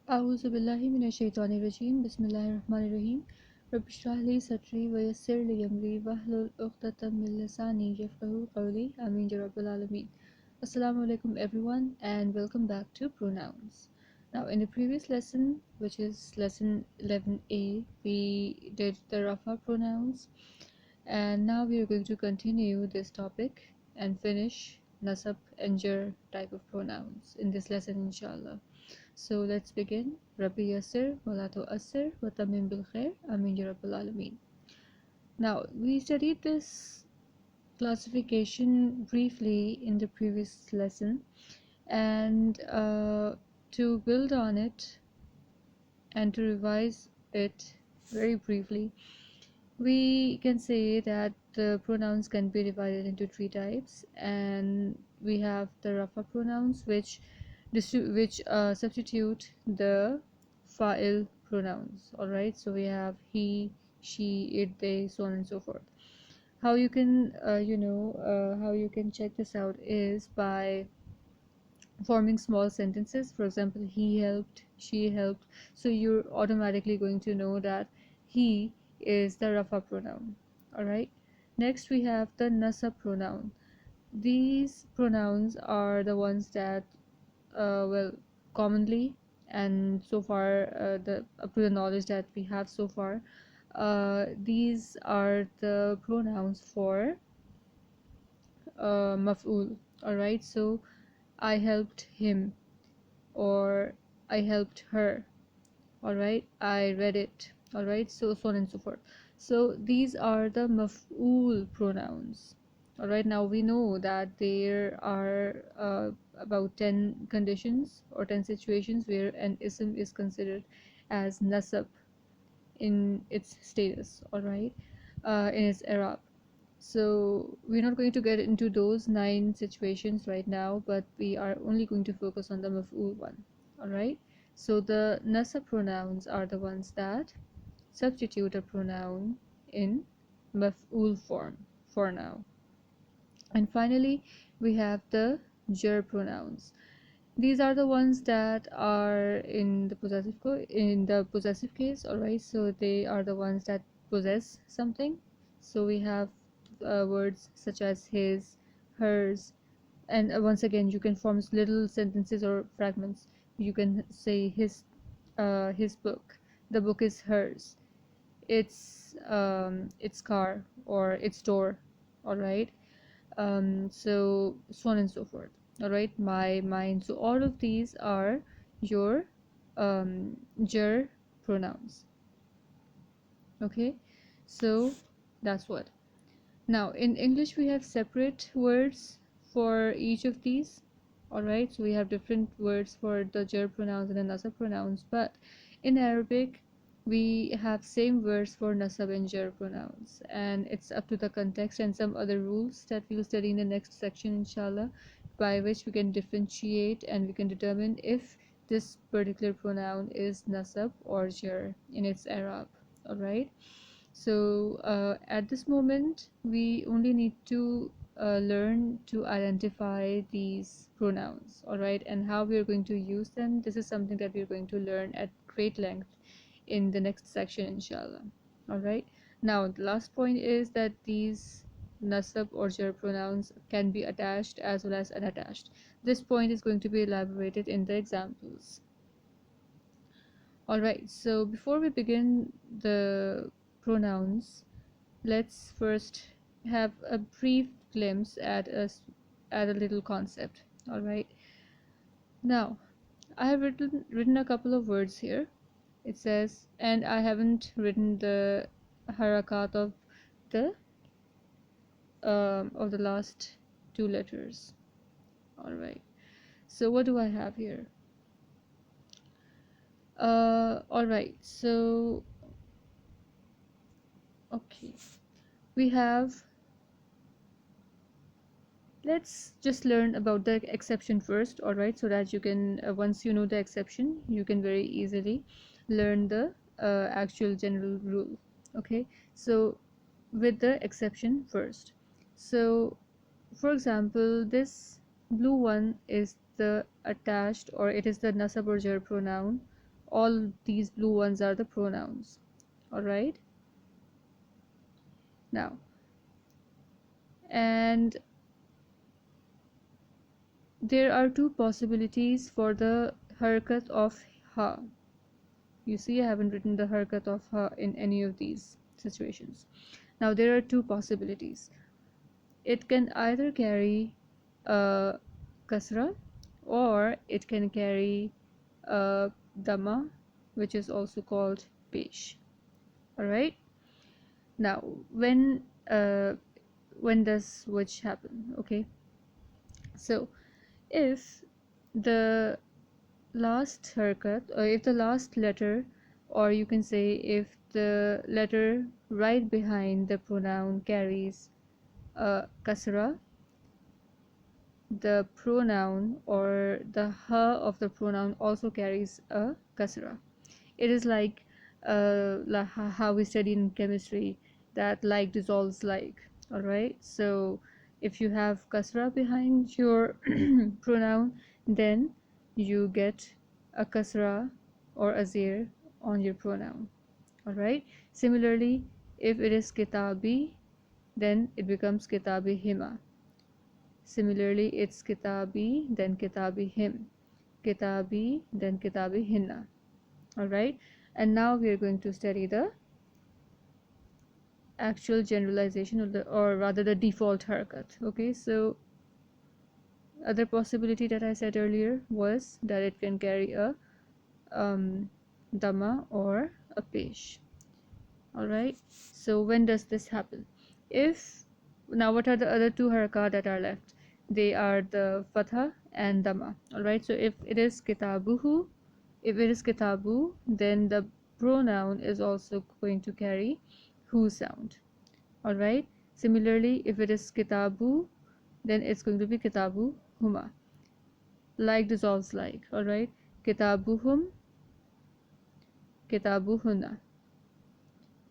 أعوذ بالله من الشيطان الرجيم بسم الله الرحمن الرحيم رب اشرح لي صدري ويسر لي أمري واحلل عقدة من لساني يفقهوا قولي آمين يا رب العالمين. Assalamu alaikum everyone and welcome back to Pronouns. Now in the previous lesson, which is lesson 11a, we did the Rafa pronouns, and now we are going to continue this topic and finish Nasab and Jar type of pronouns in this lesson inshallah. So let's begin. Rabbi Yasir, Wala Asir, wa Tamim bil Khair, Amin Ya Rabbil Alameen. Now, we studied this classification briefly in the previous lesson, and to build on it and to revise it very briefly, we can say that the pronouns can be divided into three types, and we have the Rafa pronouns, which substitute the fa'il pronouns. All right, so we have he, she, it, they, so on and so forth. How you can how you can check this out is by forming small sentences. For example, he helped, she helped, so you're automatically going to know that he is the Rafa pronoun. All right, next we have the Nasab pronoun. These pronouns are the ones that commonly, and so far, the up to the knowledge that we have so far, these are the pronouns for maf'ul. All right, so I helped him, or I helped her. All right, I read it. All right, so on and so forth. So these are the maf'ul pronouns. All right, now we know that there are about 10 conditions or 10 situations where an ism is considered as nasab in its status. All right, in its i'rab. So we're not going to get into those 9 situations right now, but we are only going to focus on the maf'ul one. All right, so the nasab pronouns are the ones that substitute a pronoun in maf'ul form for now. And finally, we have the jar pronouns. These are the ones that are in the possessive case. All right, so they are the ones that possess something. So we have words such as his, hers, and once again you can form little sentences or fragments. You can say his book, the book is hers, its car or its door. All right, so on and so forth. All right, my, mine, so all of these are your jar pronouns. Okay, so that's what. Now in English we have separate words for each of these. All right, so we have different words for the jar pronouns and the nasab pronouns, but in Arabic we have same words for nasab and jar pronouns, and it's up to the context and some other rules that we'll study in the next section inshallah, by which we can differentiate and we can determine if this particular pronoun is nasab or jar in its i'rab. All right, so at this moment we only need to learn to identify these pronouns. All right, and how we are going to use them, this is something that we're going to learn at great length in the next section inshallah. All right, now the last point is that these nasab or jar pronouns can be attached as well as unattached. This point is going to be elaborated in the examples. All right, so before we begin the pronouns, let's first have a brief glimpse at a little concept. All right, now I have written a couple of words here. It says, and I haven't written the harakat the of the last 2 letters. All right, so what do I have here? All right, so okay, we have, let's just learn about the exception first. All right, so that you can once you know the exception, you can very easily learn the actual general rule. Okay, so with the exception first, so for example, this blue one is the attached, or it is the nasab or jar pronoun All these blue ones are the pronouns. All right. Now, and there are two possibilities for the harakat of ha. You see, I haven't written the harakat of ha in any of these situations. Now, there are two possibilities. It can either carry a kasra, or it can carry a dhamma, which is also called pesh. All right. Now, when does which happen? Okay. So, if the last harakat, or if the last letter, or you can say if the letter right behind the pronoun carries a kasra, the pronoun or the ha of the pronoun also carries a kasra. It is like how we study in chemistry, that like dissolves like. All right. So if you have kasra behind your pronoun, then you get a kasra or a zir on your pronoun. All right. Similarly, if it is kitabi, then it becomes kitabi hima. Similarly, it's kitabi, then kitabi him, kitabi, then kitabi hinna. All right. And now we are going to study the actual generalization of or rather the default harakat. Okay, so other possibility that I said earlier was that it can carry a dhamma or a pesh. All right. So when does this happen? If now, what are the other two harakat that are left? They are the fatha and dhamma. All right. So if it is kitabuhu, if it is kitabu, then the pronoun is also going to carry hu sound. All right. Similarly, if it is kitabu, then it's going to be kitabu huma. Like dissolves like. All right. Kitabuhum, kitabuhunna.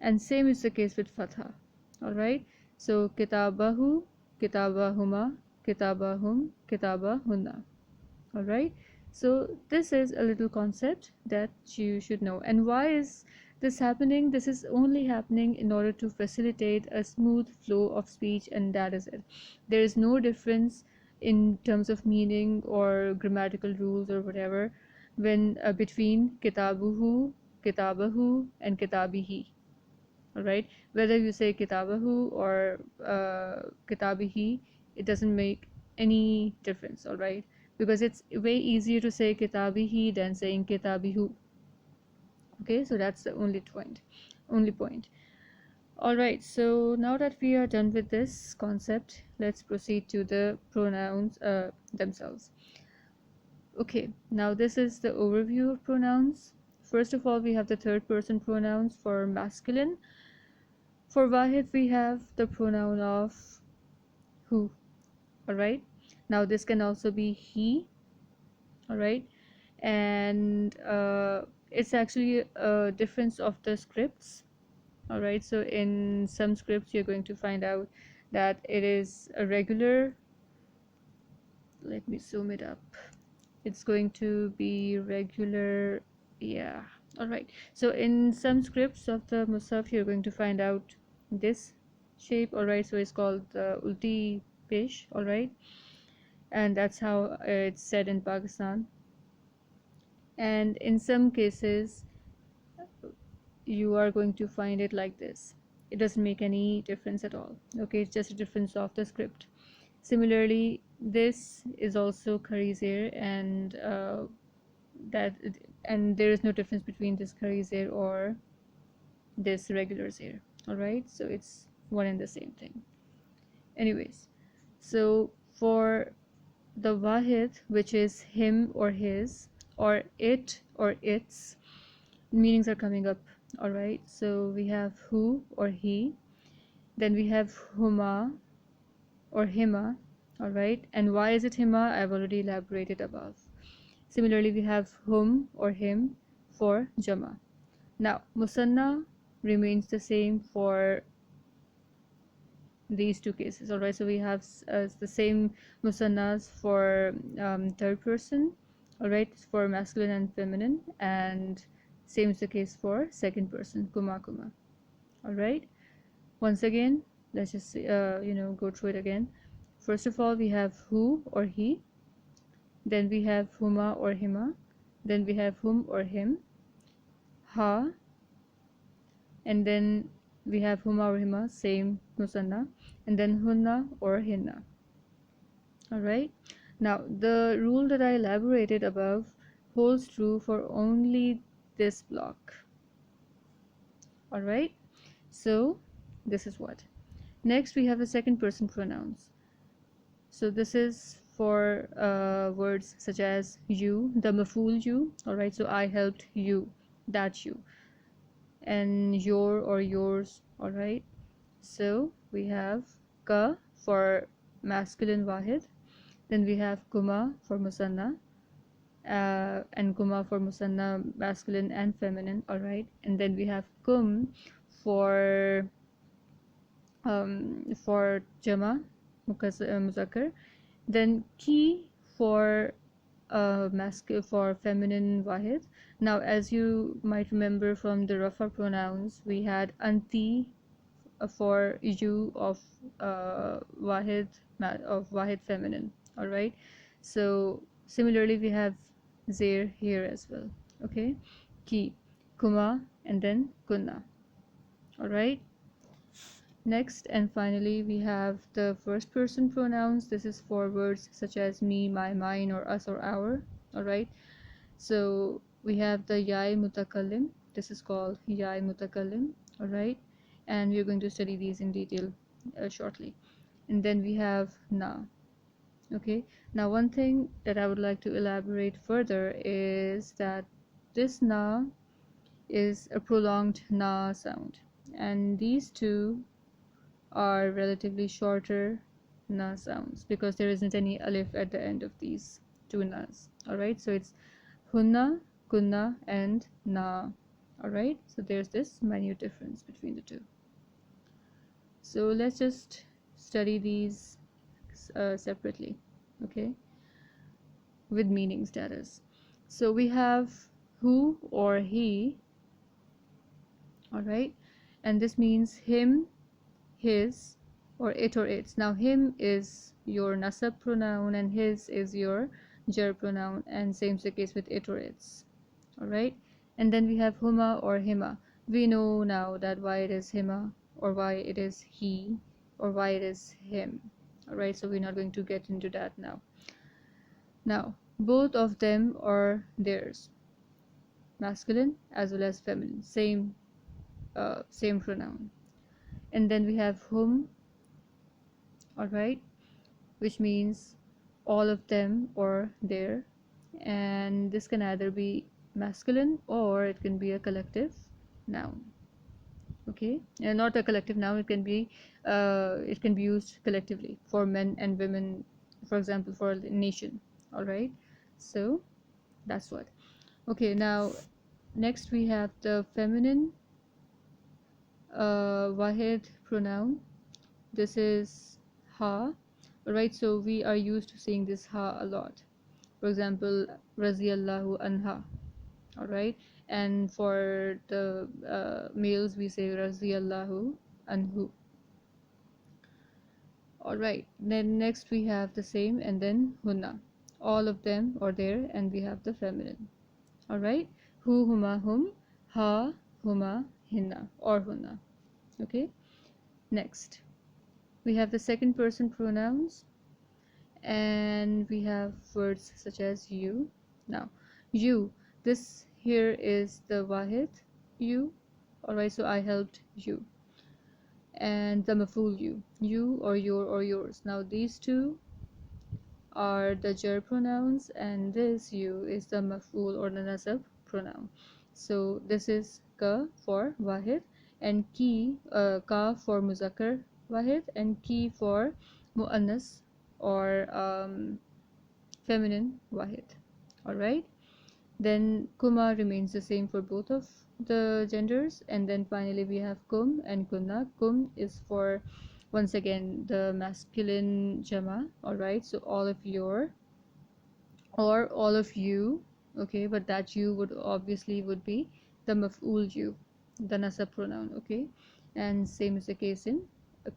And same is the case with fatha. All right. So kitabahu, kitabahuma, kitabahum, kitabahunna. All right. So this is a little concept that you should know. And why is this happening? This is only happening in order to facilitate a smooth flow of speech, and that is it. There is no difference in terms of meaning or grammatical rules or whatever when between kitabuhu, kitabahu, and kitabihi. All right. Whether you say kitabahu or kitabihi, it doesn't make any difference. All right, because it's way easier to say kitabihi than saying kitabihu. Okay, so that's the only point. All right, so now that we are done with this concept, let's proceed to the pronouns themselves. Okay, now this is the overview of pronouns. First of all, we have the third person pronouns for masculine. For wahid, we have the pronoun of who. All right, now this can also be he. All right, and it's actually a difference of the scripts. All right, so in some scripts you're going to find out that it is a regular, let me zoom it up, it's going to be regular, yeah. All right, so in some scripts of the Musaf you're going to find out this shape. All right, so it's called the ulti pesh. All right, and that's how it's said in Pakistan. And in some cases you are going to find it like this. It doesn't make any difference at all. Okay, it's just a difference of the script. Similarly, this is also kharizir, and that and there is no difference between this kharizir or this regular zir. All right, so it's one and the same thing. Anyways, so for the wahid, which is him or his or it or its, meanings are coming up. All right, so we have who or he, then we have huma or hima. All right, and why is it hima? I've already elaborated above. Similarly, we have whom or him for jama. Now musanna remains the same for these two cases. All right, so we have the same musannas for third person all right, for masculine and feminine, and same is the case for second person, kuma kuma. All right, once again, let's just go through it again. First of all, we have who or he, then we have huma or hima, then we have whom or him, ha, and then we have huma or hima, same musanna, and then hunna or hinna. All right, now the rule that I elaborated above holds true for only this block. All right, so this is what. Next we have the second person pronouns. So this is for words such as you, the maful you. All right, so I helped you, that you, and your or yours. All right, so we have ka for masculine wahid, then we have kuma for musanna, and kuma for musanna, masculine and feminine. All right, and then we have kum for jama, muzakkar, then ki for for feminine wahid. Now, as you might remember from the rafa pronouns, we had anti for you of wahid feminine. All right, so similarly we have zair here as well. Okay, ki, kuma, and then kunna. All right, next and finally we have the first person pronouns. This is for words such as me, my, mine, or us, or our. All right, so we have the yai mutakallim. This is called yai mutakallim. All right, and we're going to study these in detail shortly. And then we have na. Okay, now one thing that I would like to elaborate further is that this na is a prolonged na sound, and these two are relatively shorter na sounds because there isn't any alif at the end of these two nas. All right, so it's hunna, kunna, and na. All right, so there's this minute difference between the two. So let's just study these separately, okay, with meaning status. So we have who or he. All right, and this means him, his, or it or its. Now him is your nasab pronoun and his is your jar pronoun, and same is the case with it or its. All right, and then we have huma or hima. We know now that why it is hima, or why it is he, or why it is him. All right, so we're not going to get into that now. Now both of them are theirs, masculine as well as feminine, same pronoun. And then we have whom. All right, which means all of them or their, and this can either be masculine or it can be a collective noun. Okay, and not a collective noun, it can be used collectively for men and women, for example, for a nation. All right, so that's what. Okay, now next we have the feminine wahid pronoun. This is ha. All right, so we are used to saying this ha a lot. For example, raziyallahu anha. All right, and for the males we say raziyallahu anhu. All right, then next we have the same, and then hunna, all of them or there, and we have the feminine. All right, hu, huma, hum, ha, huma, hinna, or hunna. Okay, next we have the second person pronouns, and we have words such as you. Now you, this here is the wahid you. All right, so I helped you, and the maful you or your or yours. Now these two are the jar pronouns, and this you is the maful or the nasab pronoun. So this is ka for wahid, and ka for muzakkar wahid, and ki for muannas or feminine wahid. All right, then kuma remains the same for both of the genders, and then finally we have kum and kunna. Kum is for, once again, the masculine jama. All right, so all or all of you, okay, but that you would obviously would be the maf'ul you, the nasab pronoun, okay, and same is the case in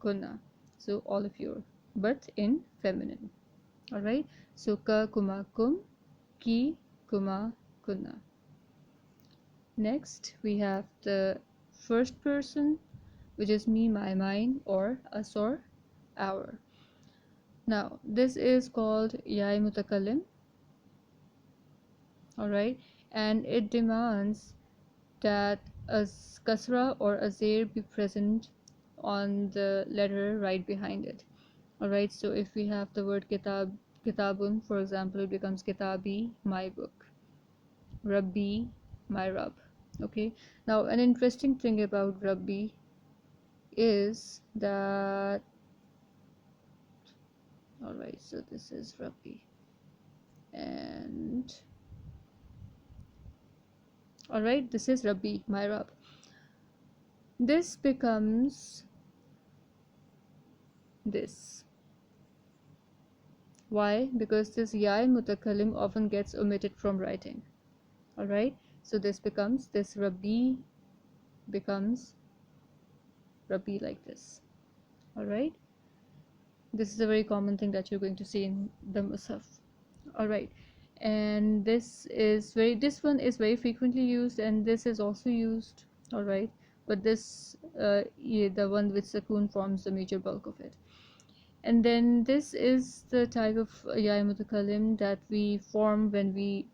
kunna, so all of you, but in feminine. All right, so ka kuma kum, ki kuma kunna. Next we have the first person, which is me, my, mine, or us, or our. Now this is called yai mutakallim. All right, and it demands that a kasra or a zair be present on the letter right behind it. All right, so if we have the word kitabun, for example, it becomes kitabi, my book, rabbi, my rab. Okay, now an interesting thing about rabbi is that, all right, so this is rabbi, and all right, this is rabbi, my rab. This becomes this. Why? Because this ya mutakallim often gets omitted from writing. All right, so this rabbi becomes rabbi like this. All right, this is a very common thing that you're going to see in the musaf. All right, and this one is very frequently used, and this is also used. All right, but this yeah, the one with sukoon forms the major bulk of it. And then this is the type of ya mutakallim that we form when we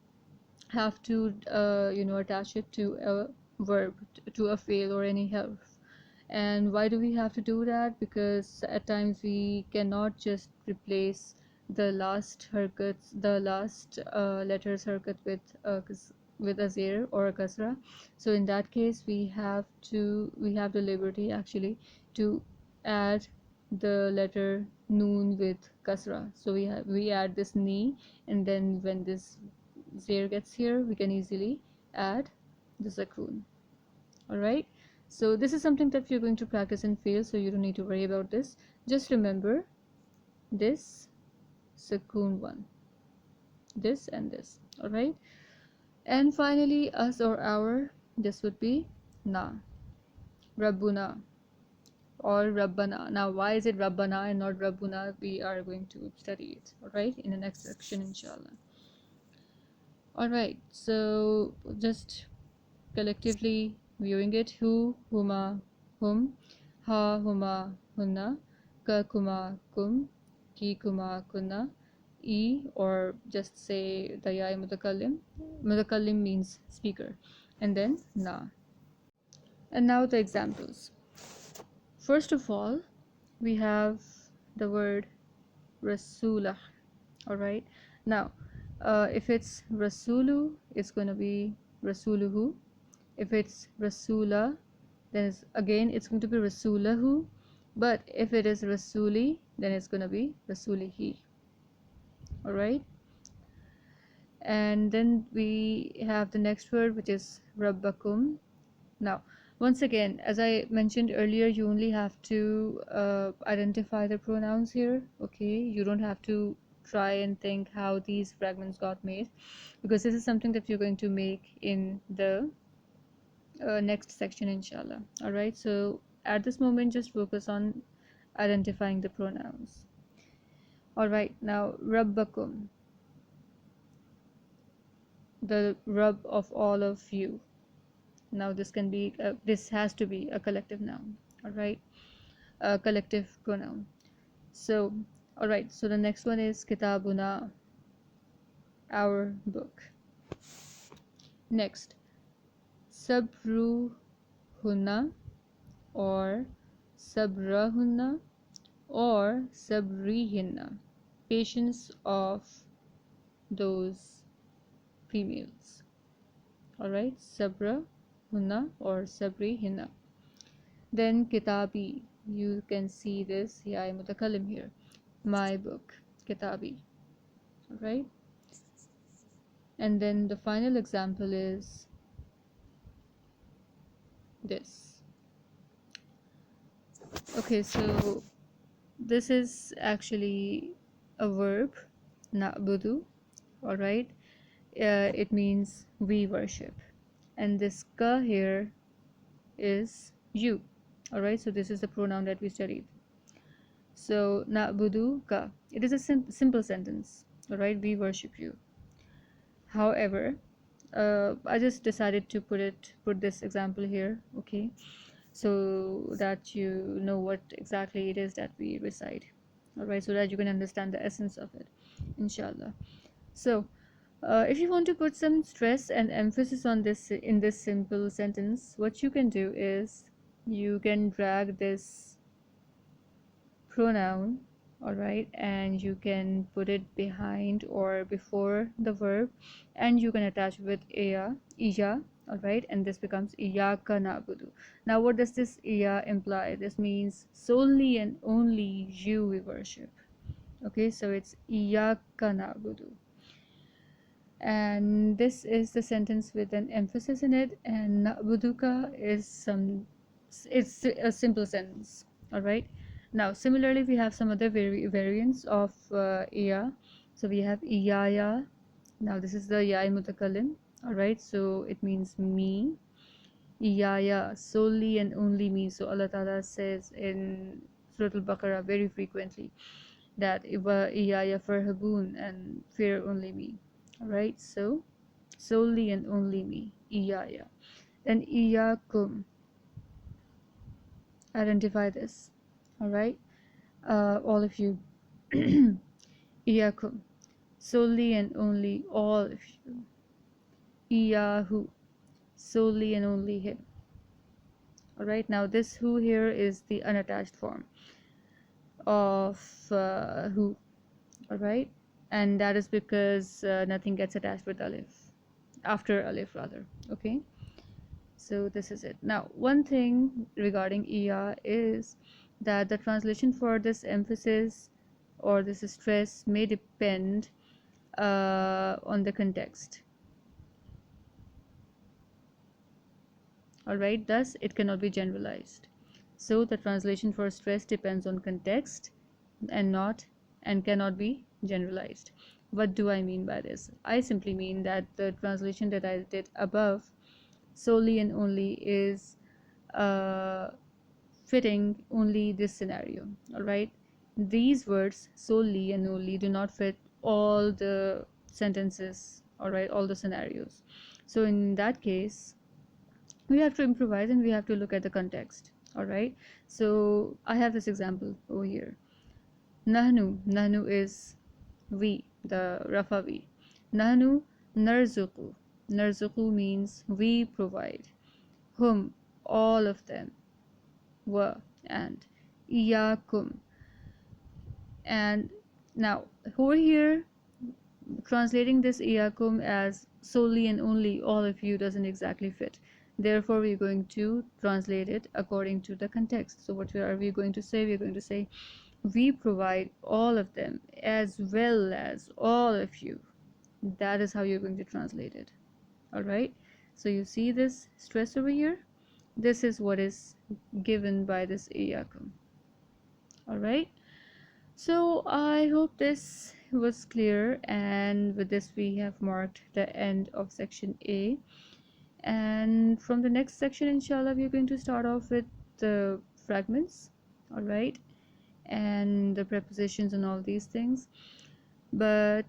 have to attach it to a verb, to a fail or any harf. And why do we have to do that? Because at times we cannot just replace the last harkats, the last letters harkat with a zir or a kasra. So in that case we have the liberty actually to add the letter noon with kasra. So we add this ni, and then when this zir gets here, we can easily add the sukoon. All right, so this is something that you're going to practice and fail, so you don't need to worry about this. Just remember this sukoon one, this and this. All right, and finally us or our, this would be na, rabbuna or rabbana. Now why is it rabbana and not rabbuna? We are going to study it, all right, in the next section, inshallah. All right, so just collectively viewing it: who, huma, hum, ha, huma, hunna, ka, kuma, kum, ki, kuma, kunna, e, or just say the ya mutakallim. Mutakallim means speaker, and then na. And now the examples. First of all, we have the word rasulah. All right, now if it's rasulu, it's going to be rasuluhu. If it's rasula, then it's going to be rasulahu. But if it is rasuli, then it's going to be rasulihi. All right, and then we have the next word, which is rabbakum. Now once again, as I mentioned earlier, you only have to identify the pronouns here. Okay, you don't have to try and think how these fragments got made, because this is something that you're going to make in the next section, inshallah. All right, so at this moment just focus on identifying the pronouns. All right, now rabbakum, the rub of all of you. Now this can be this has to be a collective noun. All right, a collective pronoun. So all right, so the next one is kitabuna, our book. Next, sabruhunna or sabrahunna or sabrihinna, patience of those females. All right, sabra hunna or sabrihinna. Then kitabi, you can see this ya mutakallim here, my book, kitabi. All right, and then the final example is this. Okay, so this is actually a verb, na'budu, all right? It means we worship, and this ka here is you, all right? So this is the pronoun that we studied. So na'budu ka, it is a simple sentence, all right? We worship you. However, I just decided to put this example here, okay, so that you know what exactly it is that we recite, all right, so that you can understand the essence of it, inshallah. So if you want to put some stress and emphasis on this in this simple sentence, what you can do is you can drag this pronoun, all right, and you can put it behind or before the verb, and you can attach with iya, all right, and this becomes iyaka na'budu. Now what does this iya imply? This means solely and only you we worship, okay, so it's iyaka na'budu, and this is the sentence with an emphasis in it, and na'buduka is it's a simple sentence, all right. Now similarly we have some other variants of iya. So we have iyaya. Now this is the ya mutakallim, all right, so it means me. Iyaya, solely and only me. So Allah Ta'ala says in Surah Al-Baqarah very frequently that iyaya farhabun, and fear only me, all right, so solely and only me, iyaya. Then iyakum, identify this, all right, all of you. Iyakum, solely and only all of you. Iyahu, solely and only him, all right. Now this who here is the unattached form of who, all right, and that is because nothing gets attached with alif, after alif rather, okay. So this is it. Now one thing regarding iya is that the translation for this emphasis or this stress may depend on the context, all right, thus it cannot be generalized. So the translation for stress depends on context and cannot be generalized. What do I mean by this? I simply mean that the translation that I did above, solely and only, is fitting only this scenario, all right. These words solely and only do not fit all the sentences, all right, all the scenarios. So in that case we have to improvise and we have to look at the context, all right. So I have this example over here. Nahnu is we, the rafa we. Nahnu narzuqu means we provide. Hum, all of them. Wa, and iyakum. And now over here, translating this iyakum as solely and only all of you doesn't exactly fit. Therefore we're going to translate it according to the context. So what are we going to say? We're going to say we provide all of them as well as all of you. That is how you're going to translate it, all right. So you see this stress over here, this is what is given by this iyakum, all right. So I hope this was clear, and with this we have marked the end of section A, and from the next section inshallah we're going to start off with the fragments, all right, and the prepositions and all these things. But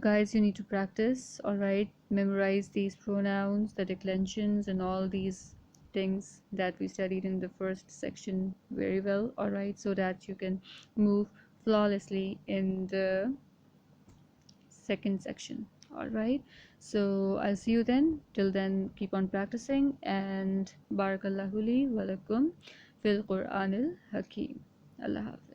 guys, you need to practice, all right, memorize these pronouns, the declensions, and all these things that we studied in the first section very well, all right, so that you can move flawlessly in the second section, all right. So I'll see you then. Till then, keep on practicing, and barakallahu li wa lakum fil Qur'anil Hakim. Allah Hafiz.